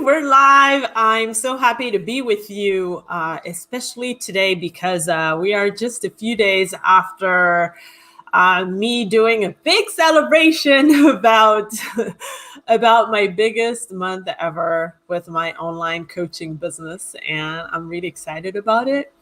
we're live. I'm so happy to be with you, especially today because we are just a few days after me doing a big celebration about my biggest month ever with my online coaching business, and I'm really excited about it.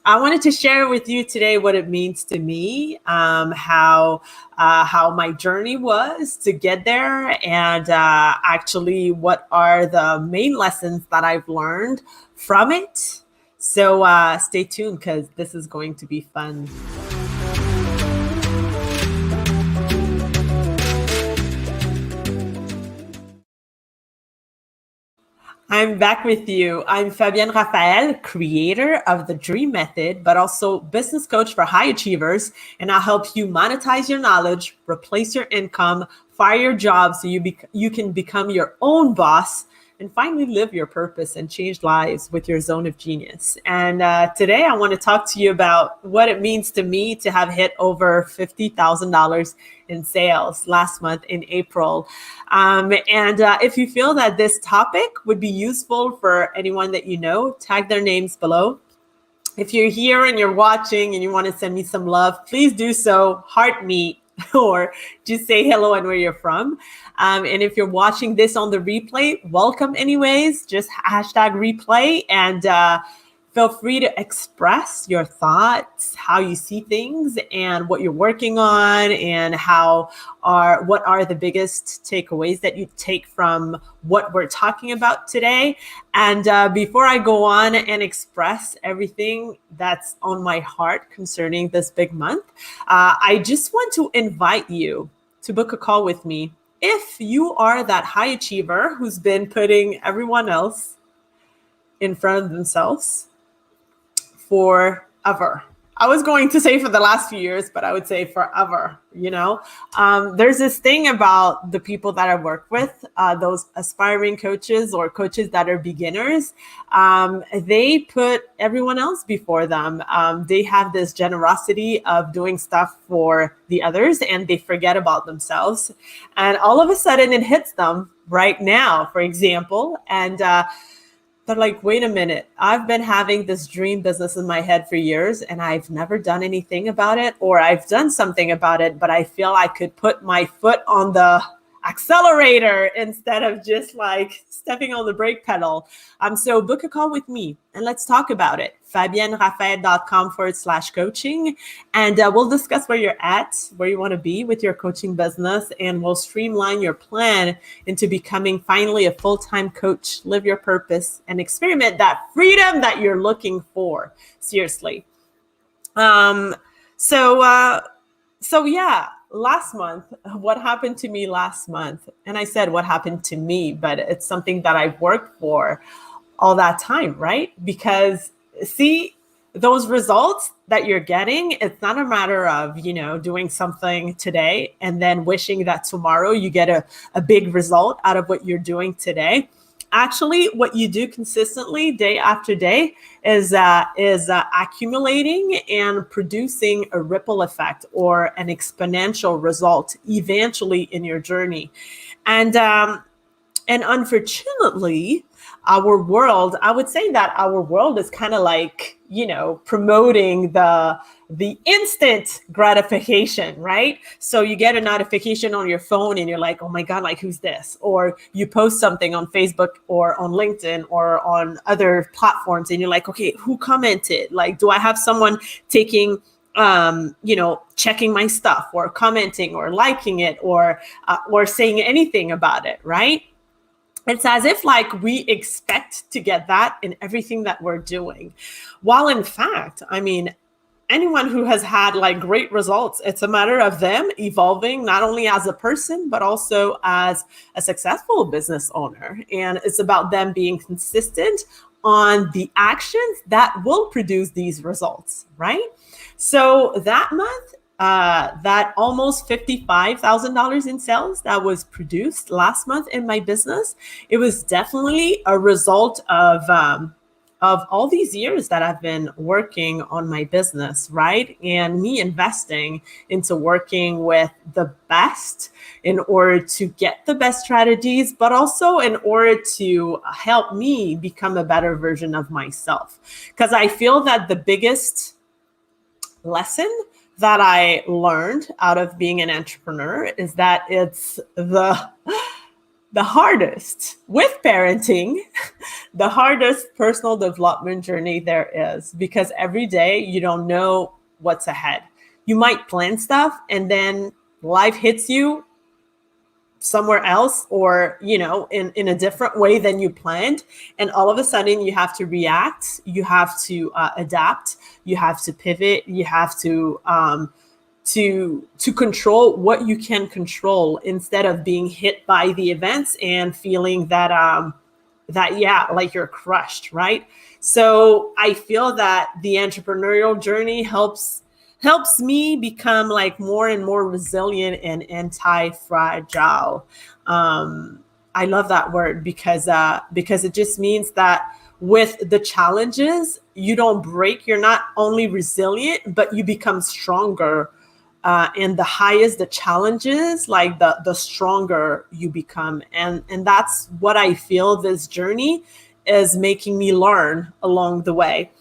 I wanted to share with you today what it means to me, how my journey was to get there, and actually what are the main lessons that I've learned from it. So stay tuned because this is going to be fun. I'm back with you. I'm Fabienne Raphael, creator of the Dream Method, but also business coach for high achievers. And I'll help you monetize your knowledge, replace your income, fire your job so you can become your own boss and finally live your purpose and change lives with your zone of genius. And today I want to talk to you about what it means to me to have hit over $50,000 in sales last month in April. And if you feel that this topic would be useful for anyone that you know, tag their names below. If you're here and you're watching and you want to send me some love, please do so. Heart me or just say hello and where you're from. And if you're watching this on the replay, welcome anyways. Just hashtag replay and feel free to express your thoughts, how you see things and what you're working on and what are the biggest takeaways that you take from what we're talking about today. And before I go on and express everything that's on my heart concerning this big month, I just want to invite you to book a call with me. If you are that high achiever who's been putting everyone else in front of themselves forever. I was going to say for the last few years, but I would say forever, There's this thing about the people that I work with, those aspiring coaches or coaches that are beginners. They put everyone else before them. They have this generosity of doing stuff for the others and they forget about themselves. And all of a sudden it hits them right now, for example. And they're like, wait a minute, I've been having this dream business in my head for years and I've never done anything about it, or I've done something about it, but I feel I could put my foot on the accelerator instead of just like stepping on the brake pedal. So book a call with me and let's talk about it. FabienneRaphael.com/coaching. And we'll discuss where you're at, where you want to be with your coaching business, and we'll streamline your plan into becoming finally a full-time coach, live your purpose, and experiment that freedom that you're looking for. Seriously. So yeah. Last month, what happened to me last month? And I said what happened to me, but it's something that I've worked for all that time, right? Because see, those results that you're getting, it's not a matter of, doing something today and then wishing that tomorrow you get a big result out of what you're doing today. Actually, what you do consistently day after day is accumulating and producing a ripple effect or an exponential result eventually in your journey. And unfortunately, our world, I would say that our world is kind of like, promoting the instant gratification, right? So you get a notification on your phone and you're like, oh my God, like who's this? Or you post something on Facebook or on LinkedIn or on other platforms and you're like, okay, who commented? Like, do I have someone taking checking my stuff or commenting or liking it or saying anything about it, right? It's as if like we expect to get that in everything that we're doing. While in fact, anyone who has had like great results, it's a matter of them evolving not only as a person, but also as a successful business owner. And it's about them being consistent on the actions that will produce these results, right? So that month, that almost $55,000 in sales that was produced last month in my business, it was definitely a result of of all these years that I've been working on my business, right? And me investing into working with the best in order to get the best strategies, but also in order to help me become a better version of myself. Because I feel that the biggest lesson that I learned out of being an entrepreneur is that it's the hardest with parenting, the hardest personal development journey there is, because every day you don't know what's ahead. You might plan stuff and then life hits you somewhere else, or in a different way than you planned, and all of a sudden you have to react, you have to adapt, you have to pivot, you have to control what you can control, instead of being hit by the events and feeling that like you're crushed, right? So I feel that the entrepreneurial journey helps me become like more and more resilient and anti-fragile. I love that word because it just means that with the challenges, you don't break. You're not only resilient, but you become stronger. And the highest the challenges, like the stronger you become. And that's what I feel this journey is making me learn along the way.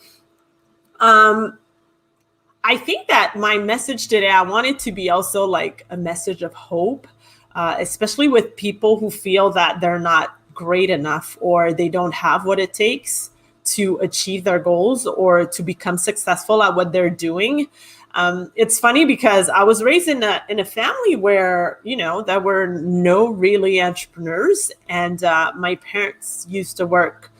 I think that my message today, I want it to be also like a message of hope, especially with people who feel that they're not great enough, or they don't have what it takes to achieve their goals or to become successful at what they're doing. It's funny because I was raised in a family where, there were no really entrepreneurs. And my parents used to work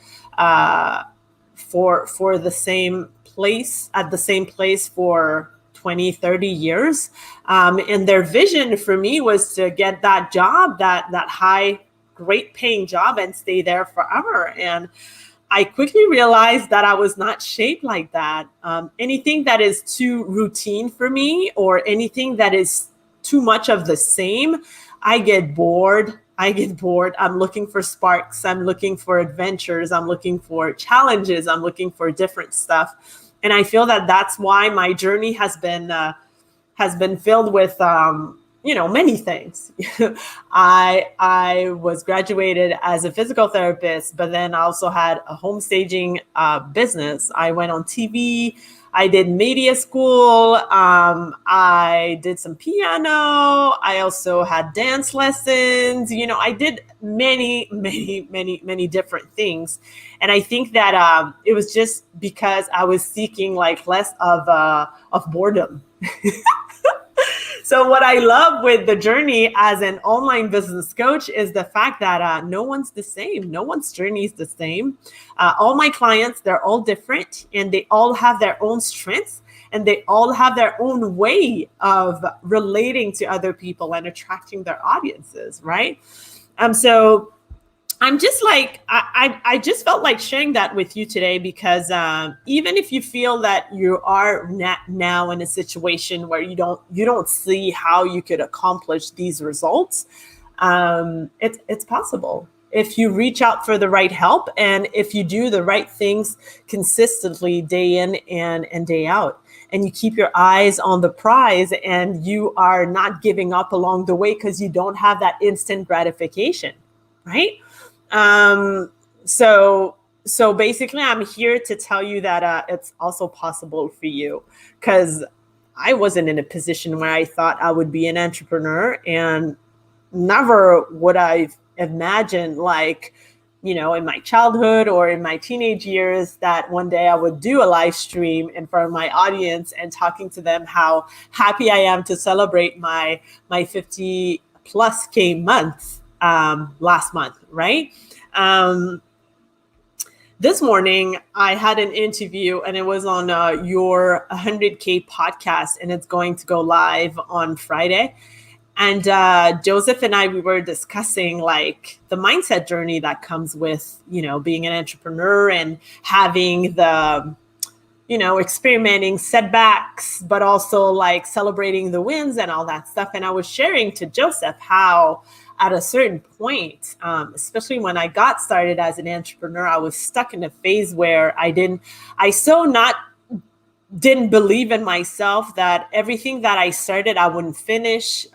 for the same place, at the same place for 20, 30 years. And their vision for me was to get that job, that high, great paying job, and stay there forever. And I quickly realized that I was not shaped like that. Anything that is too routine for me, or anything that is too much of the same, I get bored. I'm looking for sparks. I'm looking for adventures. I'm looking for challenges. I'm looking for different stuff. And I feel that that's why my journey has been filled with many things. I was graduated as a physical therapist, but then I also had a home staging business. I went on TV. I did media school. I did some piano. I also had dance lessons. I did many, many, many, many different things. And I think that it was just because I was seeking like less of boredom. So what I love with the journey as an online business coach is the fact that no one's the same. No one's journey is the same. All my clients, they're all different, and they all have their own strengths, and they all have their own way of relating to other people and attracting their audiences, right? So I'm just like, I just felt like sharing that with you today, because even if you feel that you are now in a situation where you don't see how you could accomplish these results, it's possible if you reach out for the right help, and if you do the right things consistently day in and day out, and you keep your eyes on the prize, and you are not giving up along the way because you don't have that instant gratification, right? So basically I'm here to tell you that it's also possible for you, because I wasn't in a position where I thought I would be an entrepreneur, and never would I imagine, like, in my childhood or in my teenage years, that one day I would do a live stream in front of my audience and talking to them how happy I am to celebrate my 50 plus K month last month, right? This morning I had an interview, and it was on your 100K podcast, and it's going to go live on Friday. And Joseph and I, we were discussing like the mindset journey that comes with, being an entrepreneur and having the, experimenting setbacks, but also like celebrating the wins and all that stuff. And I was sharing to Joseph how at a certain point, especially when I got started as an entrepreneur, I was stuck in a phase where didn't believe in myself, that everything that I started, I wouldn't finish.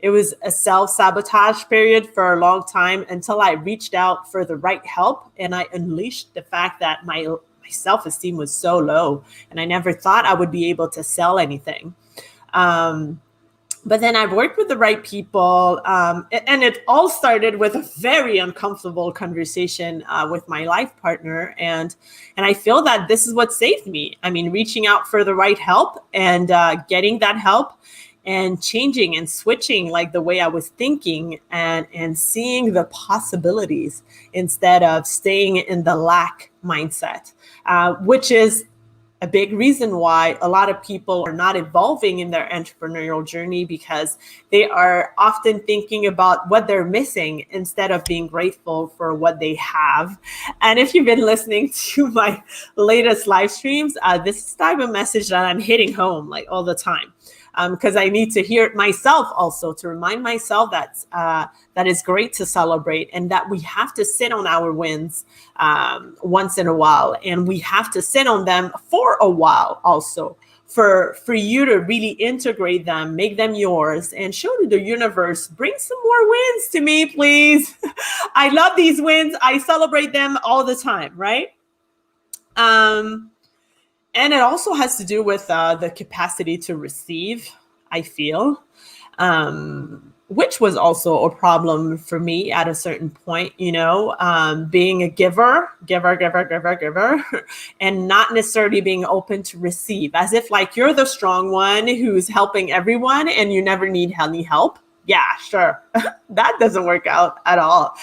It was a self-sabotage period for a long time until I reached out for the right help, and I unleashed the fact that my self-esteem was so low, and I never thought I would be able to sell anything. But then I've worked with the right people, and it all started with a very uncomfortable conversation with my life partner, and I feel that this is what saved me. I mean, reaching out for the right help and getting that help and changing and switching like the way I was thinking, and seeing the possibilities instead of staying in the lack mindset, which is a big reason why a lot of people are not evolving in their entrepreneurial journey, because they are often thinking about what they're missing instead of being grateful for what they have. And if you've been listening to my latest live streams, this is the type of message that I'm hitting home like all the time. Because I need to hear it myself also, to remind myself that that it's great to celebrate, and that we have to sit on our wins once in a while, and we have to sit on them for a while also, for you to really integrate them, make them yours, and show to the universe, bring some more wins to me, please. I love these wins. I celebrate them all the time, right? And it also has to do with the capacity to receive, I feel, which was also a problem for me at a certain point, being a giver, and not necessarily being open to receive, as if like you're the strong one who's helping everyone and you never need any help. Yeah, sure. That doesn't work out at all.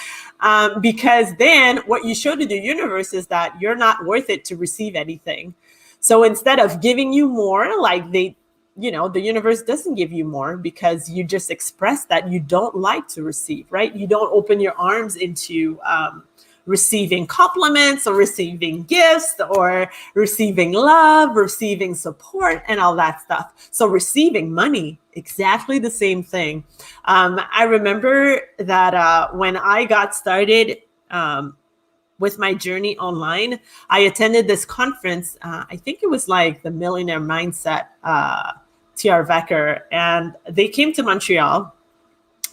Because then what you show to the universe is that you're not worth it to receive anything. So instead of giving you more, like the universe doesn't give you more, because you just express that you don't like to receive, right? You don't open your arms into receiving compliments or receiving gifts or receiving love, receiving support and all that stuff. So receiving money, exactly the same thing. I remember that when I got started, with my journey online, I attended this conference. I think it was like the Millionaire Mindset, T.R. Vecker, and they came to Montreal,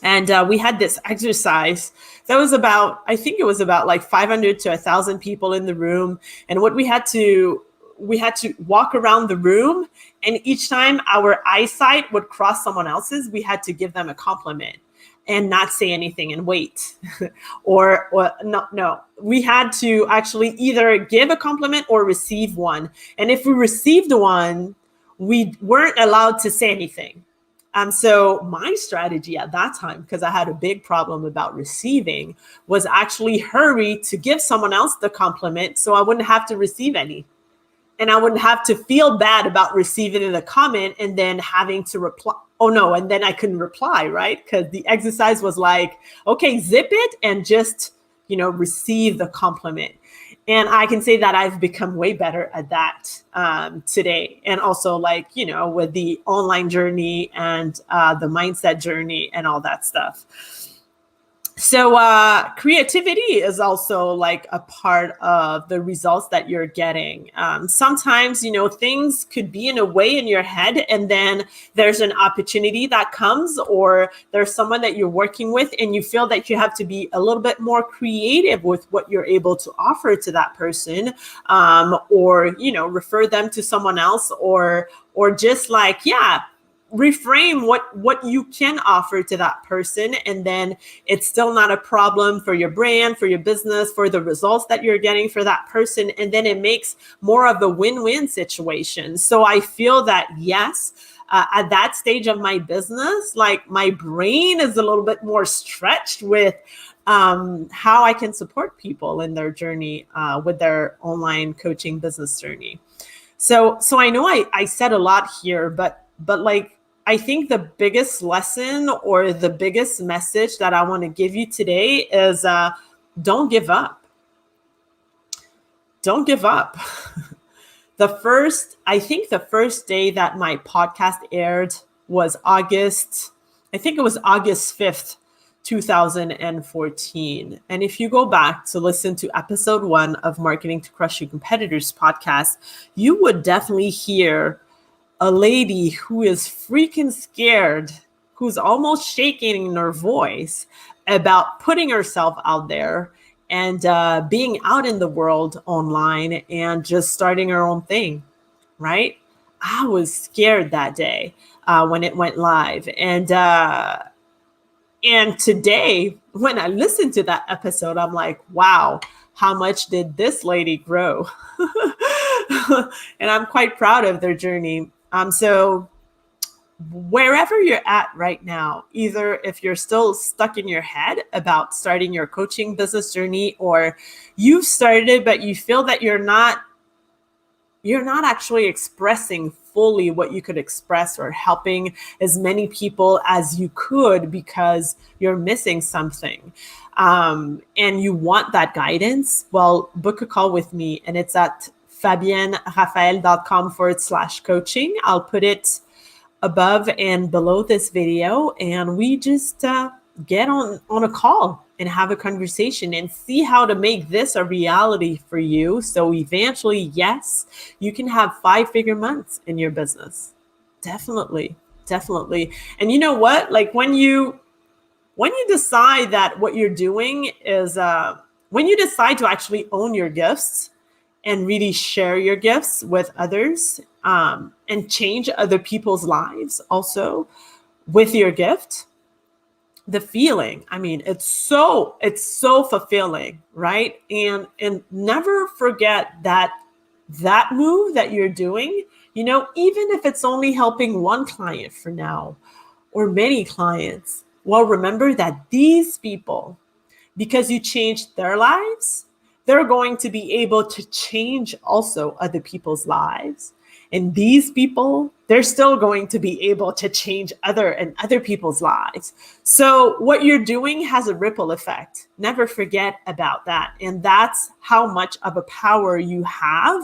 and we had this exercise that was about, I think it was about like 500 to 1,000 people in the room. And what we had to walk around the room, and each time our eyesight would cross someone else's, we had to give them a compliment and not say anything and wait. or no, we had to actually either give a compliment or receive one. And if we received one, we weren't allowed to say anything. So my strategy at that time, because I had a big problem about receiving, was actually hurry to give someone else the compliment so I wouldn't have to receive any. And I wouldn't have to feel bad about receiving a comment and then having to reply. Oh no, and then I couldn't reply, right? Because the exercise was like, okay, zip it and just, receive the compliment. And I can say that I've become way better at that today. And also with the online journey and the mindset journey and all that stuff. So creativity is also like a part of the results that you're getting. Sometimes, things could be in a way in your head, and then there's an opportunity that comes, or there's someone that you're working with and you feel that you have to be a little bit more creative with what you're able to offer to that person, or, refer them to someone else, or just reframe what you can offer to that person, and then it's still not a problem for your brand, for your business, for the results that you're getting for that person, and then it makes more of a win-win situation. So I feel that yes, at that stage of my business, like my brain is a little bit more stretched with how I can support people in their journey with their online coaching business journey. So I know I said a lot here, but like, I think the biggest lesson or the biggest message that I want to give you today is don't give up. Don't give up. I think the first day that my podcast aired was August 5th, 2014. And if you go back to listen to episode 1 of Marketing to Crush Your Competitors podcast, you would definitely hear a lady who is freaking scared, who's almost shaking in her voice about putting herself out there and being out in the world online and just starting her own thing, right? I was scared that day when it went live. And today, when I listened to that episode, I'm like, wow, how much did this lady grow? And I'm quite proud of their journey. So wherever you're at right now, either if you're still stuck in your head about starting your coaching business journey, or you've started it, but you feel that you're not actually expressing fully what you could express or helping as many people as you could because you're missing something, and you want that guidance, well, book a call with me, and it's at fabienneraphael.com/coaching. I'll put it above and below this video, and we just get on a call and have a conversation and see how to make this a reality for you. So eventually, yes, you can have 5-figure months in your business. Definitely. And you know what? Like when you decide that what you're doing is, when you decide to actually own your gifts and really share your gifts with others, and change other people's lives also with your gift, the feeling, I mean, it's so fulfilling, right? And never forget that move that you're doing, even if it's only helping one client for now or many clients, well, remember that these people, because you changed their lives, they're going to be able to change also other people's lives. And these people, they're still going to be able to change other people's lives. So what you're doing has a ripple effect. Never forget about that. And that's how much of a power you have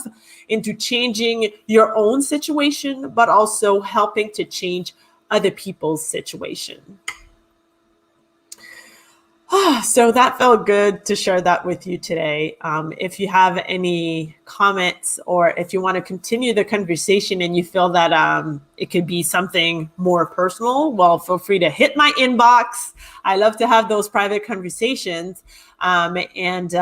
into changing your own situation, but also helping to change other people's situation. So that felt good to share that with you today. If you have any comments, or if you want to continue the conversation and you feel that it could be something more personal, well, feel free to hit my inbox. I love to have those private conversations. And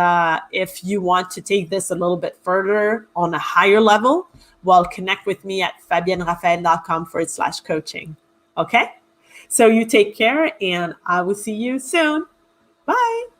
if you want to take this a little bit further on a higher level, well, connect with me at fabienneraphael.com/coaching. Okay? So you take care, and I will see you soon. Bye.